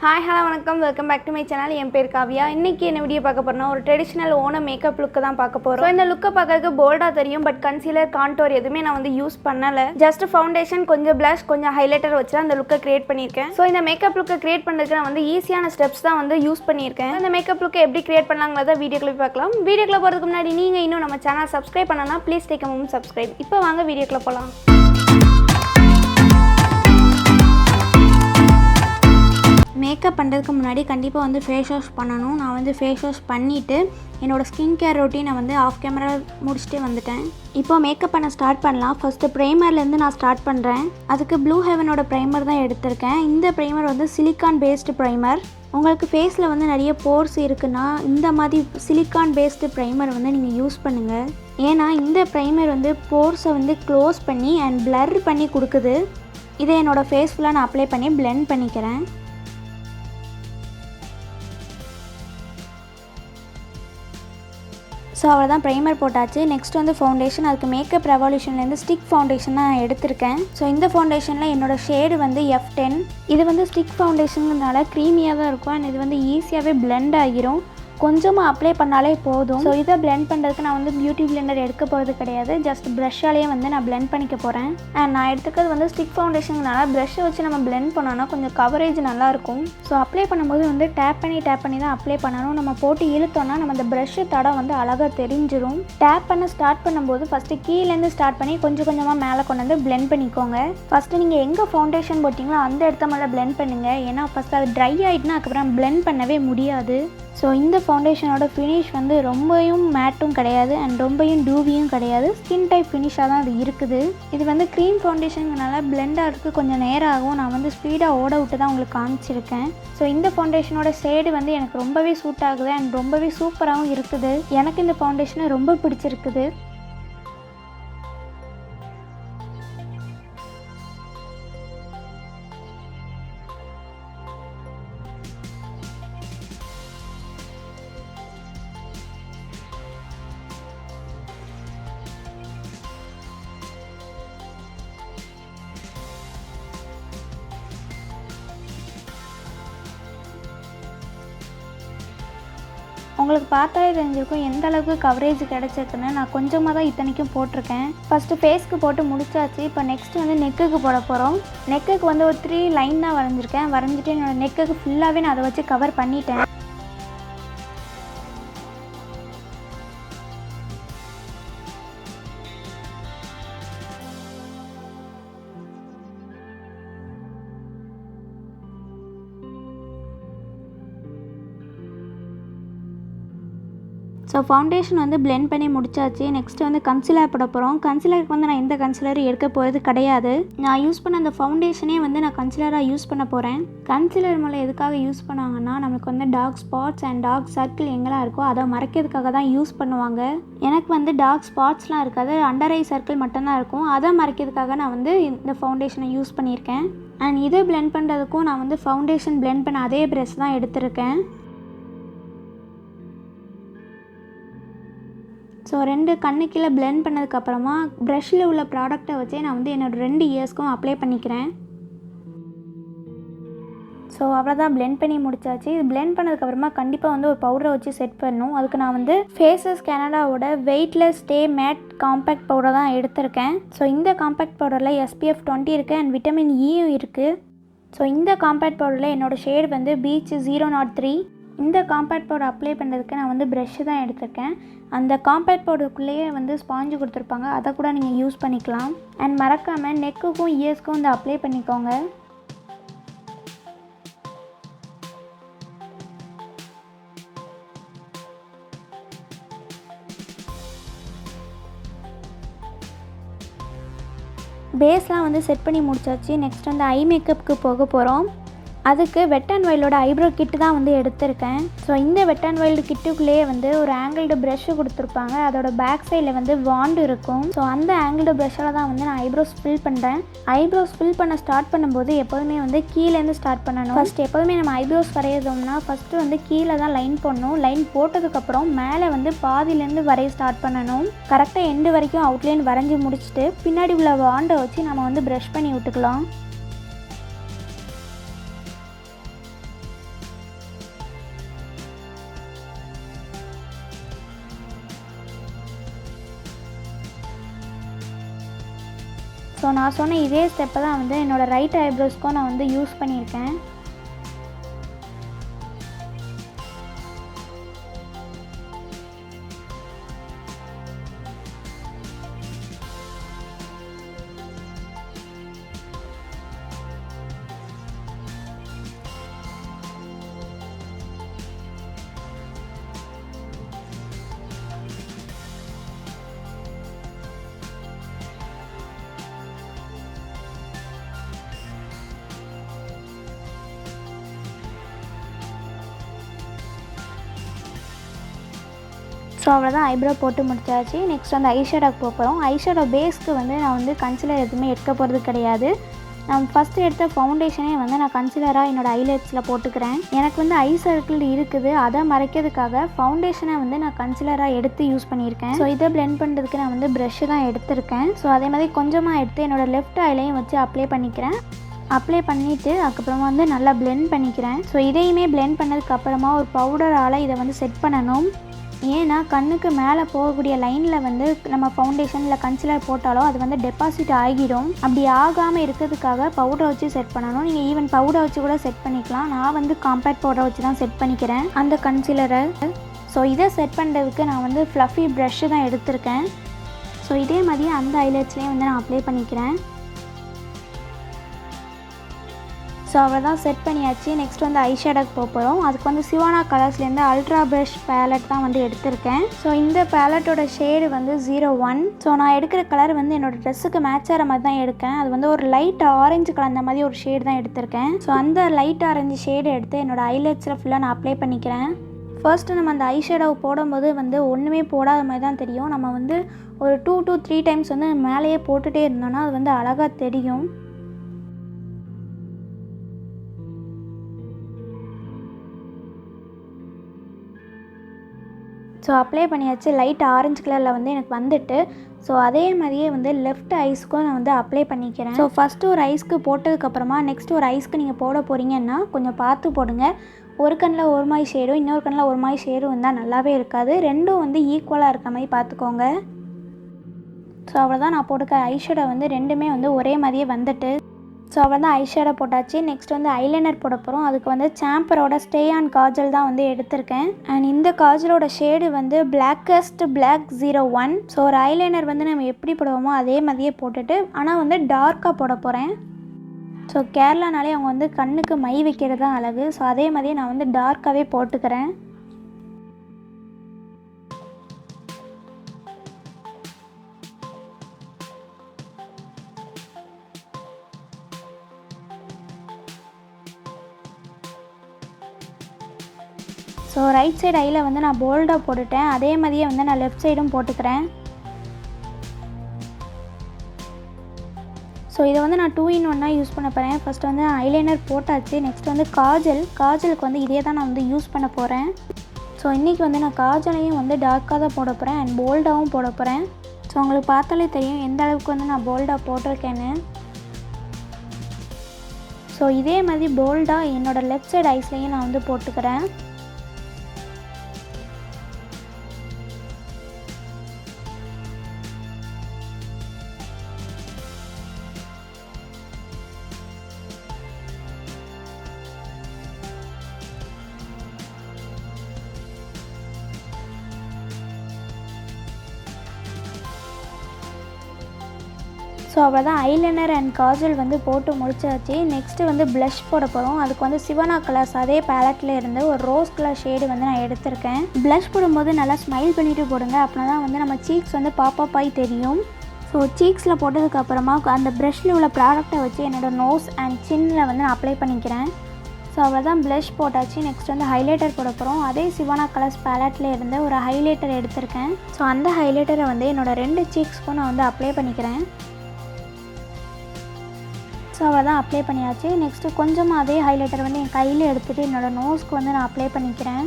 Hi hello வணக்கம், welcome back to my channel. என் பேர் கவ்யா. இன்றைக்கி என்ன வீடியோ பார்க்க போகிறோம்னா ஒரு ட்ரெடிஷ்னல் ஓணம் மேக்கப் லுக்கு தான் பார்க்க போகிறோம். இந்த லுக்கை பார்க்கறதுக்கு போல்டாக தெரியும், பட் கன்சீலர் கான்டோர் எதுவுமே நான் வந்து யூஸ் பண்ணலை. ஜஸ்ட் ஃபவுண்டேஷன், கொஞ்சம் ப்ளஷ், கொஞ்சம் ஹைலைட்டர் வச்சு தான் அந்த லுக்கை கிரியேட் பண்ணியிருக்கேன். ஸோ இந்த மேக்கப் லுக்கை கிரியேட் பண்ணுறதுக்கு நான் வந்து ஈஸியான ஸ்டெப்ஸ் தான் வந்து யூஸ் பண்ணியிருக்கேன். இந்த மேக்கப் லுக்கை எப்படி கிரியேட் பண்ணலாங்கிறத வீடியோக்குள்ள பார்க்கலாம். வீடியோக்குள்ள போகிறதுக்கு முன்னாடி நீங்கள் இன்னும் நம்ம சேனல் சப்ஸ்கிரைப் பண்ணலாம், please take a moment subscribe. இப்போ வாங்க வீடியோக்குள்ள போகலாம். மேக்கப் பண்ணுறதுக்கு முன்னாடி கண்டிப்பாக வந்து ஃபேஸ் வாஷ் பண்ணணும். நான் வந்து ஃபேஸ் வாஷ் பண்ணிவிட்டு என்னோடய ஸ்கின் கேர் ரொட்டீனை வந்து ஆஃப் கேமரா முடிச்சுட்டே வந்துட்டேன். இப்போ மேக்கப் பண்ண ஸ்டார்ட் பண்ணலாம். ஃபஸ்ட்டு ப்ரைமர்லேருந்து நான் ஸ்டார்ட் பண்ணுறேன். அதுக்கு ப்ளூ ஹெவனோட ப்ரைமர் தான் எடுத்திருக்கேன். இந்த ப்ரைமர் வந்து சிலிக்கான் பேஸ்டு ப்ரைமர். உங்களுக்கு ஃபேஸில் வந்து நிறைய போர்ஸ் இருக்குன்னா இந்த மாதிரி சிலிக்கான் பேஸ்டு ப்ரைமர் வந்து நீங்கள் யூஸ் பண்ணுங்கள். ஏன்னா இந்த ப்ரைமர் வந்து போர்ஸை வந்து க்ளோஸ் பண்ணி அண்ட் பிளர் பண்ணி கொடுக்குது. இதை என்னோடய ஃபேஸ் ஃபுல்லாக நான் அப்ளை பண்ணி பிளெண்ட் பண்ணிக்கிறேன். ஸோ அவ்வளோதான், ப்ரைமர் போட்டாச்சு. நெக்ஸ்ட் வந்து ஃபவுண்டேஷன். அதுக்கு மேக்கப் ரெவல்யூஷன்லேருந்து ஸ்டிக் ஃபவுண்டேஷன் தான் நான் எடுத்திருக்கேன். ஸோ இந்த ஃபவுண்டேஷனில் என்னோடய ஷேடு வந்து F10. இது வந்து ஸ்டிக் ஃபவுண்டேஷனுங்கிறதுனால க்ரீமியாக தான் இருக்கும் அண்ட் இது வந்து ஈஸியாகவே பிளெண்ட் ஆகிரும். கொஞ்சமாக அப்ளை பண்ணாலே போதும். ஸோ இதை பிளெண்ட் பண்ணுறதுக்கு நான் வந்து பியூட்டி பிளெண்டர் எடுக்க போகிறது கிடையாது. ஜஸ்ட் ப்ரஷ்ஷாலேயே வந்து நான் பிளெண்ட் பண்ணிக்க போகிறேன். அண்ட் நான் எடுத்துக்கிறது வந்து ஸ்டிக் ஃபவுண்டேஷனுங்கிறனால ப்ரஷ்ஷை வச்சு நம்ம பிளெண்ட் பண்ணோன்னா கொஞ்சம் கவரேஜ் நல்லாயிருக்கும். ஸோ அப்ளை பண்ணும்போது வந்து டேப் பண்ணி தான் அப்ளை பண்ணணும். நம்ம போட்டு இழுத்தோன்னா நம்ம அந்த ப்ரஷ்ஷு தடம் வந்து அழகாக தெரிஞ்சிடும். டேப் பண்ண ஸ்டார்ட் பண்ணும்போது ஃபஸ்ட்டு கீழேருந்து ஸ்டார்ட் பண்ணி கொஞ்சம் கொஞ்சமாக மேலே கொண்டு வந்து பிளெண்ட் பண்ணிக்கோங்க. ஃபஸ்ட்டு நீங்கள் எங்கே ஃபவுண்டேஷன் போட்டிங்களோ அந்த இடத்த மேலே பிளெண்ட் பண்ணுங்கள். ஏன்னா ஃபஸ்ட்டு அது ட்ரை ஆகிட்டுனா அதுக்கப்புறம் பிளெண்ட் பண்ணவே முடியாது. ஸோ இந்த ஃபவுண்டேஷனோட ஃபினிஷ் வந்து ரொம்பவும் மேட்டும் கிடையாது அண்ட் ரொம்பவும் டூவியும் கிடையாது. ஸ்கின் டைப் ஃபினிஷாக தான் அது இருக்குது. இது வந்து க்ரீம் ஃபவுண்டேஷனுங்கிறனால பிளெண்ட் ஆகிறதுக்கு கொஞ்சம் நேரம் ஆகும். நான் வந்து ஸ்பீடாக ஓட விட்டு தான் உங்களுக்கு காமிச்சிருக்கேன். ஸோ இந்த ஃபவுண்டேஷனோட ஷேடு வந்து எனக்கு ரொம்பவே சூட் ஆகுது அண்ட் ரொம்பவே சூப்பராகவும் இருக்குது. எனக்கு இந்த ஃபவுண்டேஷனை ரொம்ப பிடிச்சிருக்குது. உங்களுக்கு பார்த்தாலே தெரிஞ்சிருக்கும் எந்த அளவுக்கு கவரேஜ் கிடச்சிருக்குன்னு. நான் கொஞ்சமாக தான் இத்தனைக்கும் போட்டிருக்கேன். ஃபஸ்ட்டு ஃபேஸ்க்கு போட்டு முடிச்சாச்சு. இப்போ நெக்ஸ்ட் வந்து நெக்குக்கு போட போகிறோம். நெக்குக்கு வந்து ஒரு 3 லைன் தான் வரைஞ்சிருக்கேன். வரைஞ்சிட்டு என்னோடய நெக்குக்கு ஃபுல்லாகவே நான் அதை வச்சு கவர் பண்ணிட்டேன். ஸோ ஃபவுண்டேஷன் வந்து பிளெண்ட் பண்ணி முடிச்சாச்சு. நெக்ஸ்ட்டு வந்து கன்சிலர் போட போகிறோம். கன்சிலருக்கு வந்து நான் எந்த கன்சிலரும் எடுக்க போகிறது கிடையாது. நான் யூஸ் பண்ண அந்த ஃபவுண்டேஷனே வந்து நான் கன்சிலராக யூஸ் பண்ண போகிறேன். கன்சிலர் மேலே எதுக்காக யூஸ் பண்ணுவாங்கன்னா நம்மளுக்கு வந்து dark spots and dark circle எங்கெல்லாம் இருக்கோ அதை மறைக்கிறதுக்காக தான் யூஸ் பண்ணுவாங்க. எனக்கு வந்து டார்க் ஸ்பாட்ஸ்லாம் இருக்காது, அண்டர் ஐ சர்க்கிள் மட்டும்தான் இருக்கும். அதை மறைக்கிறதுக்காக நான் வந்து இந்த ஃபவுண்டேஷனை யூஸ் பண்ணியிருக்கேன். அண்ட் இதை பிளெண்ட் பண்ணுறதுக்கும் நான் வந்து ஃபவுண்டேஷன் பிளெண்ட் பண்ண அதே ப்ரஷ் தான் எடுத்திருக்கேன். ஸோ 2 கண்ணு கீழே பிளெண்ட் பண்ணதுக்கப்புறமா ப்ரஷ்ஷில் உள்ள ப்ராடக்டை வச்சே நான் வந்து என்னோடய 2 இயர்ஸ்க்கும் அப்ளை பண்ணிக்கிறேன். ஸோ அவ்வளோதான், பிளெண்ட் பண்ணி முடிச்சாச்சு. இது பிளெண்ட் பண்ணதுக்கப்புறமா கண்டிப்பாக வந்து ஒரு பவுடரை வச்சு செட் பண்ணணும். அதுக்கு நான் வந்து ஃபேஸஸ் கனடாவோட weightless stay matte compact powder தான் எடுத்திருக்கேன். ஸோ இந்த காம்பேக்ட் பவுடரில் SPF 20 இருக்குது அண்ட் விட்டமின் Eயும் இருக்குது. ஸோ இந்த காம்பேக்ட் பவுடரில் என்னோடய ஷேட் வந்து பீச் 003. இந்த காம்பேக்ட் பவுடர் அப்ளை பண்ணுறதுக்கு நான் வந்து ப்ரஷ்ஷு தான் எடுத்திருக்கேன். அந்த காம்பேக்ட் பவுடருக்குள்ளேயே வந்து ஸ்பாஞ்சு கொடுத்துருப்பாங்க, அதை கூட நீங்கள் யூஸ் பண்ணிக்கலாம். அண்ட் மறக்காமல் நெக்குக்கும் இயர்ஸ்க்கும் வந்து அப்ளை பண்ணிக்கோங்க. பேஸ்லாம் வந்து செட் பண்ணி முடிச்சாச்சு. நெக்ஸ்ட் வந்து ஐ மேக்கப்புக்கு போக போகிறோம். அதுக்கு வெட் அண்ட் வைல்டோட ஐப்ரோ கிட்டு தான் வந்து எடுத்திருக்கேன். ஸோ இந்த வெட் அண்ட் வைல்டு கிட்டுக்குள்ளேயே வந்து ஒரு ஆங்கிள்டு ப்ரஷ்ஷு கொடுத்துருப்பாங்க. அதோட பேக் சைடில் வந்து வாண்டு இருக்கும். ஸோ அந்த ஆங்கிள்டு ப்ரஷ்ஷால் தான் வந்து நான் ஐப்ரோஸ் ஃபில் பண்ணுறேன். ஐப்ரோஸ் ஃபில் பண்ண ஸ்டார்ட் பண்ணும்போது எப்போதுமே வந்து கீழேருந்து ஸ்டார்ட் பண்ணணும். ஃபஸ்ட் எப்போதுமே நம்ம ஐப்ரோஸ் வரையிறோம்னா ஃபஸ்ட்டு வந்து கீழே தான் லைன் போடணும். லைன் போட்டதுக்கப்புறம் மேலே வந்து பாதியிலேருந்து வரைய ஸ்டார்ட் பண்ணணும். கரெக்டாக எண்டு வரைக்கும் அவுட்லைன் வரைஞ்சி முடிச்சுட்டு பின்னாடி உள்ள வாண்டை வச்சு நம்ம வந்து ப்ரஷ் பண்ணி விட்டுக்கலாம். ஸோ நான் சொன்ன இதே ஸ்டெப்பை தான் வந்து என்னோடய ரைட் ஐப்ரோஸ்க்கும் நான் வந்து யூஸ் பண்ணியிருக்கேன். ஸோ அவ்வளோதான், ஐப்ரோ போட்டு முடிச்சாச்சு. நெக்ஸ்ட் வந்து ஐஷேடோக்கு போகிறோம். ஐஷேடோ பேஸ்க்கு வந்து நான் வந்து கன்சிலர் எதுவுமே எடுக்க போகிறது கிடையாது. நான் ஃபஸ்ட்டு எடுத்த ஃபவுண்டேஷனே வந்து நான் கன்சிலராக என்னோடய ஐலைட்ஸில் போட்டுக்கிறேன். எனக்கு வந்து ஐ சர்க்கிள் இருக்குது, அதை மறைக்கிறதுக்காக ஃபவுண்டேஷனை வந்து நான் கன்சிலராக எடுத்து யூஸ் பண்ணியிருக்கேன். ஸோ இதை பிளெண்ட் பண்ணுறதுக்கு நான் வந்து ப்ரஷ்ஷு தான் எடுத்திருக்கேன். ஸோ அதே மாதிரி கொஞ்சமாக எடுத்து என்னோடய லெஃப்ட் ஐலையும் வச்சு அப்ளை பண்ணிக்கிறேன். அப்ளை பண்ணிவிட்டு அதுக்கப்புறமா வந்து நல்லா பிளெண்ட் பண்ணிக்கிறேன். ஸோ இதையுமே பிளெண்ட் பண்ணதுக்கப்புறமா ஒரு பவுடரால் இதை வந்து செட் பண்ணணும். ஏன்னா கண்ணுக்கு மேலே போகக்கூடிய லைனில் வந்து நம்ம ஃபவுண்டேஷன் இல்லை கன்சிலர் போட்டாலோ அது வந்து டெபாசிட் ஆகிடும். அப்படி ஆகாமல் இருக்கிறதுக்காக பவுடர் வச்சு செட் பண்ணணும். நீங்கள் ஈவன் பவுடர் வச்சு கூட செட் பண்ணிக்கலாம். நான் வந்து காம்பேக்ட் பவுடர் வச்சு தான் செட் பண்ணிக்கிறேன் அந்த கன்சிலரை. ஸோ இதை செட் பண்ணுறதுக்கு நான் வந்து ஃப்ளஃபி ப்ரஷ்ஷு தான் எடுத்திருக்கேன். ஸோ இதே மாதிரி அந்த ஹைலைட்ஸ்லேயும் வந்து நான் அப்ளை பண்ணிக்கிறேன். ஸோ அவ்வளோதான், செட் பண்ணியாச்சு. நெக்ஸ்ட் வந்து ஐஷேடோக்கு போகிறோம். அதுக்கு வந்து சிவானா கலர்ஸ்லேருந்து அல்ட்ரா ப்ரஷ் பேலட் தான் வந்து எடுத்திருக்கேன். ஸோ இந்த பேலட்டோட ஷேடு வந்து 01. ஸோ நான் எடுக்கிற கலர் வந்து என்னோடய ட்ரெஸ்ஸுக்கு மேட்ச் ஆகிற மாதிரி தான் எடுக்கேன். அது வந்து ஒரு லைட் ஆரஞ்சு கலர் அந்த மாதிரி ஒரு ஷேடு தான் எடுத்திருக்கேன். ஸோ அந்த லைட் ஆரஞ்சு ஷேடு எடுத்து என்னோடய ஐலைட்ஸில் ஃபுல்லாக நான் அப்ளை பண்ணிக்கிறேன். ஃபர்ஸ்ட்டு நம்ம அந்த ஐஷேடோவை போடும்போது வந்து ஒன்றுமே போடாத மாதிரி தான் தெரியும். நம்ம வந்து ஒரு 2 to 3 டைம்ஸ் வந்து மேலேயே போட்டுகிட்டே இருந்தோன்னா அது வந்து அழகாக தெரியும். ஸோ அப்ளை பண்ணியாச்சு. லைட் ஆரஞ்சு கலரில் வந்து எனக்கு வந்துட்டு, ஸோ அதே மாதிரியே வந்து லெஃப்ட் ஐஸ்க்கும் நான் வந்து அப்ளை பண்ணிக்கிறேன். ஸோ ஃபஸ்ட்டு ஒரு ஐஸ்க்கு போட்டதுக்கப்புறமா நெக்ஸ்ட்டு ஒரு ஐஸ்க்கு நீங்கள் போட போகிறீங்கன்னா கொஞ்சம் பார்த்து போடுங்க. ஒரு கண்ணில் ஒரு மாதிரி ஷேடும் இன்னொரு கண்ணில் ஒரு மாதிரி ஷேடும் வந்தால் நல்லாவே இருக்காது. ரெண்டும் வந்து ஈக்குவலாக இருக்க மாதிரி பார்த்துக்கோங்க. ஸோ அவ்வளோதான், நான் போட்டுக்க ஐஷேடோ வந்து ரெண்டுமே வந்து ஒரே மாதிரியே வந்துட்டு. ஸோ அவ்வளோதான், ஐஷேடோ போட்டாச்சு. நெக்ஸ்ட் வந்து ஐலைனர் போட போகிறோம். அதுக்கு வந்து சாம்பரோட ஸ்டே ஆன் காஜல் தான் வந்து எடுத்திருக்கேன். அண்ட் இந்த காஜலோட ஷேடு வந்து blackest black 01. ஸோ ஒரு ஐலைனர் வந்து நம்ம எப்படி போடுவோமோ அதே மாதிரியே போட்டுட்டு ஆனால் வந்து டார்க்காக போட போகிறேன். ஸோ கேரளானாலே அவங்க வந்து கண்ணுக்கு மை வைக்கிறது தான் அழகு. ஸோ அதே மாதிரியே நான் வந்து டார்க்காகவே போட்டுக்கிறேன். ஸோ ரைட் சைடு ஐயில் வந்து நான் போல்டாக போட்டுட்டேன். அதே மாதிரியே வந்து நான் லெஃப்ட் சைடும் போட்டுக்கிறேன். ஸோ இதை வந்து நான் 2 in 1 யூஸ் பண்ண போகிறேன். ஃபஸ்ட்டு வந்து ஐலைனர் போட்டாச்சு. நெக்ஸ்ட் வந்து காஜலுக்கு வந்து இதே தான் நான் வந்து யூஸ் பண்ண போகிறேன். ஸோ இன்றைக்கி வந்து நான் காஜலையும் வந்து டார்க்காக தான் போட போகிறேன் அண்ட் போல்டாகவும் போட போகிறேன். ஸோ உங்களுக்கு பார்த்தாலே தெரியும் எந்த அளவுக்கு வந்து நான் போல்டாக போட்டிருக்கேன்னு. ஸோ இதே மாதிரி போல்டாக என்னோடய லெஃப்ட் சைடு ஐஸ்லேயும் நான் வந்து போட்டுக்கிறேன். ஸோ அவ்வளோதான், ஐலைனர் அண்ட் காஜல் வந்து போட்டு முடிச்சாச்சு. நெக்ஸ்ட்டு வந்து ப்ளஷ் போட போகிறோம். அதுக்கு வந்து சிவானா கலர்ஸ் அதே பேலட்டில் இருந்து ஒரு ரோஸ் கலர் ஷேடு வந்து நான் எடுத்திருக்கேன். ப்ளஷ் போடும்போது நல்லா ஸ்மைல் பண்ணிவிட்டு போடுங்க. அப்படின்னா தான் வந்து நம்ம சீக்ஸ் வந்து பாப்பப் ஆகி தெரியும். ஸோ சீக்ஸில் போட்டதுக்கப்புறமா அந்த ப்ரஷ்ஷில் உள்ள ப்ராடக்டை வச்சு என்னோடய நோஸ் அண்ட் சின்னில் வந்து நான் அப்ளை பண்ணிக்கிறேன். ஸோ அவ்வளோதான், ப்ளஷ் போட்டாச்சு. நெக்ஸ்ட் வந்து ஹைலைட்டர் போட போகிறோம். அதே சிவானா கலர்ஸ் பேலட்டில் இருந்து ஒரு ஹைலைட்டர் எடுத்திருக்கேன். ஸோ அந்த ஹைலைட்டரை வந்து என்னோடய 2 சீக்ஸ்க்கும் நான் வந்து அப்ளை பண்ணிக்கிறேன். ஸோ அவ்வளோதான், அப்ளை பண்ணியாச்சு. நெக்ஸ்ட்டு கொஞ்சமாக அதே ஹைலைட்டர் வந்து என் கையில் எடுத்துகிட்டு என்னோடய நோஸ்க்கு வந்து நான் அப்ளை பண்ணிக்கிறேன்.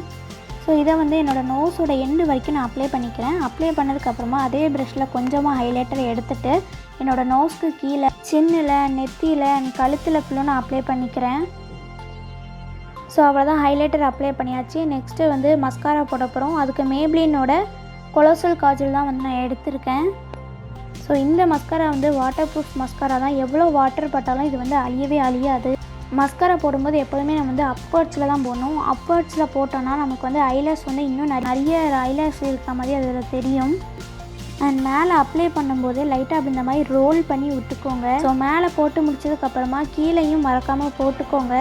ஸோ இதை வந்து என்னோடய நோஸோட எண்டு வரைக்கும் நான் அப்ளை பண்ணிக்கிறேன். அப்ளை பண்ணதுக்கப்புறமா அதே ப்ரஷ்ஷில் கொஞ்சமாக ஹைலைட்டரை எடுத்துகிட்டு என்னோடய நோஸ்க்கு கீழே சின்னில் நெத்தியில் அண்ட் கழுத்தில் ஃபுல்லும் நான் அப்ளை பண்ணிக்கிறேன். ஸோ அவ்வளோதான், ஹைலைட்டர் அப்ளை பண்ணியாச்சு. நெக்ஸ்ட்டு வந்து மஸ்காரா போட போகிறோம். அதுக்கு மேப்ளினோட கொலோசல் காஜல் தான் வந்து நான் எடுத்திருக்கேன். ஸோ இந்த மஸ்காரா வந்து வாட்டர் ப்ரூஃப் மஸ்காரா தான். எவ்வளோ வாட்டர் பட்டாலும் இது வந்து அழியவே அழியாது. மஸ்காரா போடும்போது எப்போதுமே நம்ம வந்து அப்பர்ட்ஸில் தான் போடணும். அப்பர்ட்ஸில் போட்டோன்னா நமக்கு வந்து ஐலாஷ் வந்து இன்னும் நிறைய ஐலாஷ் இருக்கிற மாதிரி அதில் தெரியும். அண்ட் மேலே அப்ளை பண்ணும்போது லைட்டாக அப்படி இந்த மாதிரி ரோல் பண்ணி விட்டுக்கோங்க. ஸோ மேலே போட்டு முடிச்சதுக்கப்புறமா கீழேயும் மறக்காமல் போட்டுக்கோங்க.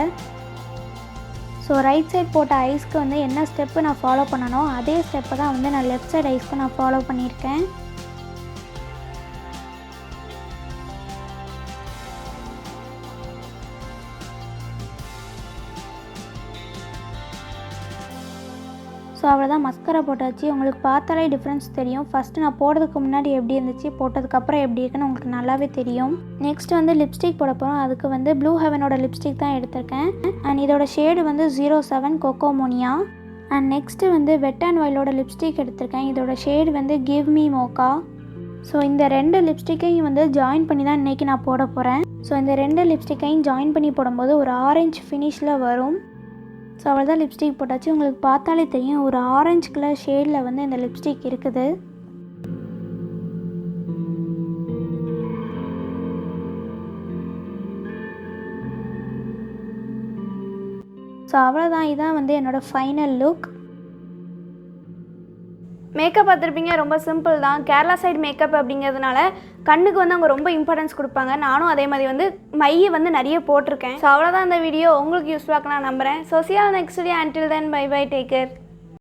ஸோ ரைட் சைட் போட்ட ஐஸ்க்கு வந்து என்ன ஸ்டெப்பு நான் ஃபாலோ பண்ணனோ அதே ஸ்டெப்பை தான் வந்து நான் லெஃப்ட் சைட் ஐஸ்க்கு நான் ஃபாலோ பண்ணியிருக்கேன். ஸோ அவ்வளோதான், மஸ்காரா போட்டாச்சு. உங்களுக்கு பார்த்தாலே டிஃப்ரென்ஸ் தெரியும். ஃபஸ்ட்டு நான் போடுறதுக்கு முன்னாடி எப்படி இருந்துச்சு, போட்டதுக்கப்புறம் எப்படி இருக்குன்னு உங்களுக்கு நல்லாவே தெரியும். நெக்ஸ்ட் வந்து லிப்ஸ்டிக் போட போகிறோம். அதுக்கு வந்து ப்ளூ ஹெவனோட லிப்ஸ்டிக் தான் எடுத்திருக்கேன். அண்ட் இதோட ஷேடு வந்து 07 கோகோ மோனியா. அண்ட் நெக்ஸ்ட்டு வந்து வெட் அண்ட் வைல்டோட லிப்ஸ்டிக் எடுத்திருக்கேன். இதோட ஷேடு வந்து கிவ் மீ மோக்கா. ஸோ இந்த 2 லிப்ஸ்டிக்கையும் வந்து ஜாயின் பண்ணி தான் இன்றைக்கி நான் போட போகிறேன். ஸோ இந்த 2 லிப்ஸ்டிக்கையும் ஜாயின் பண்ணி போடும்போது ஒரு ஆரஞ்சு ஃபினிஷில் வரும். ஸோ அவ்வளோதான், லிப்ஸ்டிக் போட்டாச்சு. உங்களுக்கு பார்த்தாலே தெரியும் ஒரு ஆரஞ்சு கலர் ஷேடில் வந்து இந்த லிப்ஸ்டிக் இருக்குது. ஸோ அவ்வளோதான், இதான் வந்து என்னோடய ஃபைனல் லுக். மேக்கப் பார்த்துருப்பீங்க, ரொம்ப சிம்பிள் தான். கேரளா சைடு மேக்கப் அப்படிங்கிறதுனால கண்ணுக்கு வந்து அவங்க ரொம்ப இம்பார்ட்டன்ஸ் கொடுப்பாங்க. நானும் அதே மாதிரி வந்து மையை வந்து நிறைய போட்டிருக்கேன். ஸோ அவ்வளோதான் இந்த வீடியோ. உங்களுக்கு யூஸ்ஃபுல்லாக நான் நம்புகிறேன். So see you next video. Until then, bye bye, take care.